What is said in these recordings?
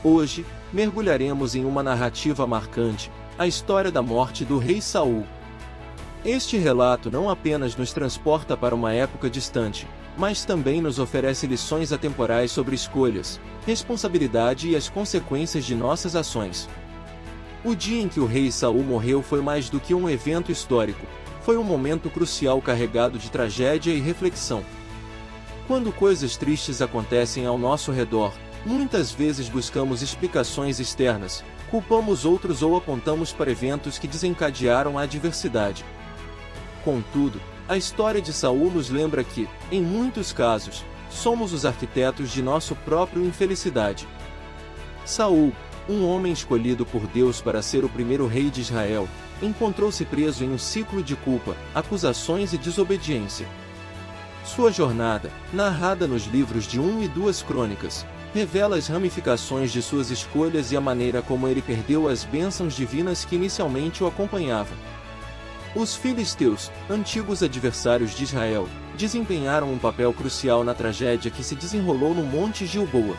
Hoje, mergulharemos em uma narrativa marcante, a história da morte do rei Saul. Este relato não apenas nos transporta para uma época distante, mas também nos oferece lições atemporais sobre escolhas, responsabilidade e as consequências de nossas ações. O dia em que o rei Saul morreu foi mais do que um evento histórico, foi um momento crucial carregado de tragédia e reflexão. Quando coisas tristes acontecem ao nosso redor, muitas vezes buscamos explicações externas, culpamos outros ou apontamos para eventos que desencadearam a adversidade. Contudo, a história de Saul nos lembra que, em muitos casos, somos os arquitetos de nossa própria infelicidade. Saul, um homem escolhido por Deus para ser o primeiro rei de Israel, encontrou-se preso em um ciclo de culpa, acusações e desobediência. Sua jornada, narrada nos livros de 1 e 2 Crônicas, revela as ramificações de suas escolhas e a maneira como ele perdeu as bênçãos divinas que inicialmente o acompanhavam. Os filisteus, antigos adversários de Israel, desempenharam um papel crucial na tragédia que se desenrolou no Monte Gilboa.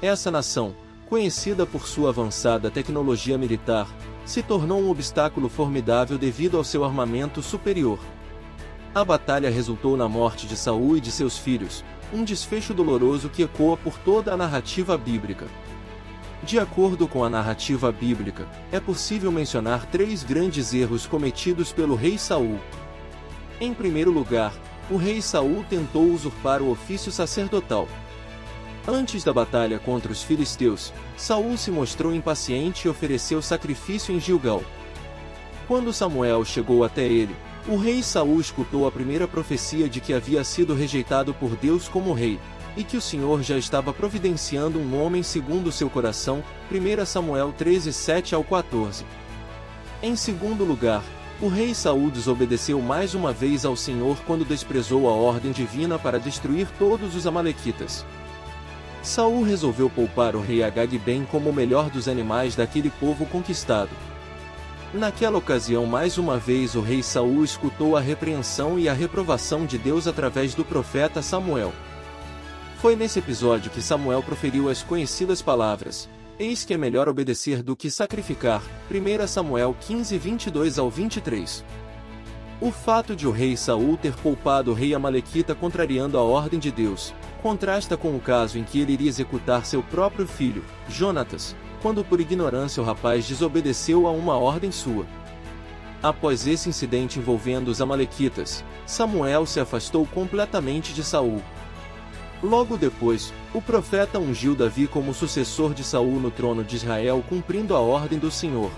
Essa nação, conhecida por sua avançada tecnologia militar, se tornou um obstáculo formidável devido ao seu armamento superior. A batalha resultou na morte de Saul e de seus filhos, um desfecho doloroso que ecoa por toda a narrativa bíblica. De acordo com a narrativa bíblica, é possível mencionar 3 grandes erros cometidos pelo rei Saul. Em primeiro lugar, o rei Saul tentou usurpar o ofício sacerdotal. Antes da batalha contra os filisteus, Saul se mostrou impaciente e ofereceu sacrifício em Gilgal. Quando Samuel chegou até ele, o rei Saul escutou a primeira profecia de que havia sido rejeitado por Deus como rei, e que o Senhor já estava providenciando um homem segundo seu coração, 1 Samuel 13, 7-14. Em segundo lugar, o rei Saul desobedeceu mais uma vez ao Senhor quando desprezou a ordem divina para destruir todos os amalequitas. Saul resolveu poupar o rei Agag bem como o melhor dos animais daquele povo conquistado. Naquela ocasião, mais uma vez o rei Saul escutou a repreensão e a reprovação de Deus através do profeta Samuel. Foi nesse episódio que Samuel proferiu as conhecidas palavras: "Eis que é melhor obedecer do que sacrificar", 1 Samuel 15, 22-23. O fato de o rei Saul ter poupado o rei amalequita contrariando a ordem de Deus, contrasta com o caso em que ele iria executar seu próprio filho, Jonatas, quando por ignorância o rapaz desobedeceu a uma ordem sua. Após esse incidente envolvendo os amalequitas, Samuel se afastou completamente de Saul. Logo depois, o profeta ungiu Davi como sucessor de Saul no trono de Israel, cumprindo a ordem do Senhor.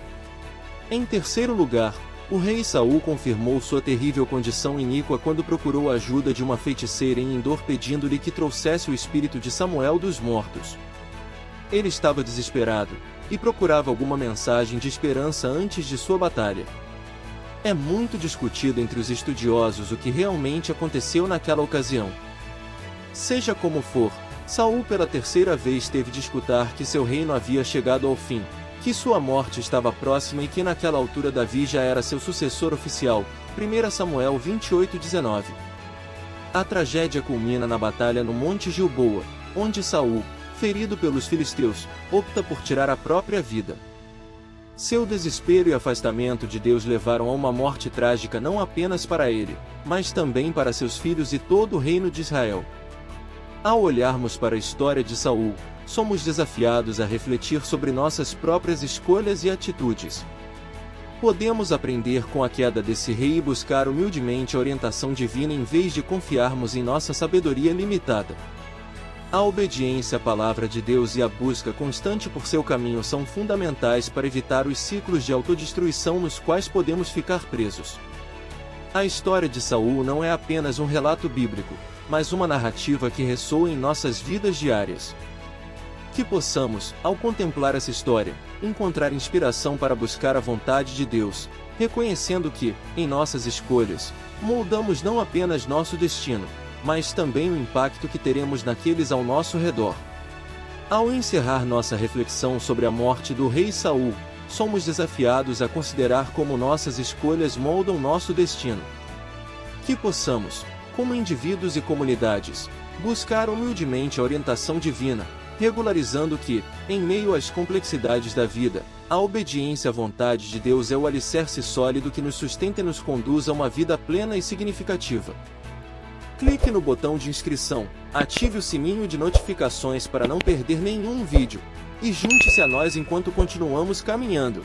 Em terceiro lugar, o rei Saul confirmou sua terrível condição iníqua quando procurou a ajuda de uma feiticeira em Endor pedindo-lhe que trouxesse o espírito de Samuel dos mortos. Ele estava desesperado, e procurava alguma mensagem de esperança antes de sua batalha. É muito discutido entre os estudiosos o que realmente aconteceu naquela ocasião. Seja como for, Saul pela terceira vez teve de escutar que seu reino havia chegado ao fim, que sua morte estava próxima e que naquela altura Davi já era seu sucessor oficial, 1 Samuel 28:19. A tragédia culmina na batalha no Monte Gilboa, onde Saul, ferido pelos filisteus, opta por tirar a própria vida. Seu desespero e afastamento de Deus levaram a uma morte trágica não apenas para ele, mas também para seus filhos e todo o reino de Israel. Ao olharmos para a história de Saul, somos desafiados a refletir sobre nossas próprias escolhas e atitudes. Podemos aprender com a queda desse rei e buscar humildemente a orientação divina em vez de confiarmos em nossa sabedoria limitada. A obediência à palavra de Deus e a busca constante por seu caminho são fundamentais para evitar os ciclos de autodestruição nos quais podemos ficar presos. A história de Saul não é apenas um relato bíblico, mas uma narrativa que ressoa em nossas vidas diárias. Que possamos, ao contemplar essa história, encontrar inspiração para buscar a vontade de Deus, reconhecendo que, em nossas escolhas, moldamos não apenas nosso destino, mas também o impacto que teremos naqueles ao nosso redor. Ao encerrar nossa reflexão sobre a morte do rei Saul, somos desafiados a considerar como nossas escolhas moldam nosso destino. Que possamos, como indivíduos e comunidades, buscar humildemente a orientação divina, regularizando que, em meio às complexidades da vida, a obediência à vontade de Deus é o alicerce sólido que nos sustenta e nos conduz a uma vida plena e significativa. Clique no botão de inscrição, ative o sininho de notificações para não perder nenhum vídeo, e junte-se a nós enquanto continuamos caminhando.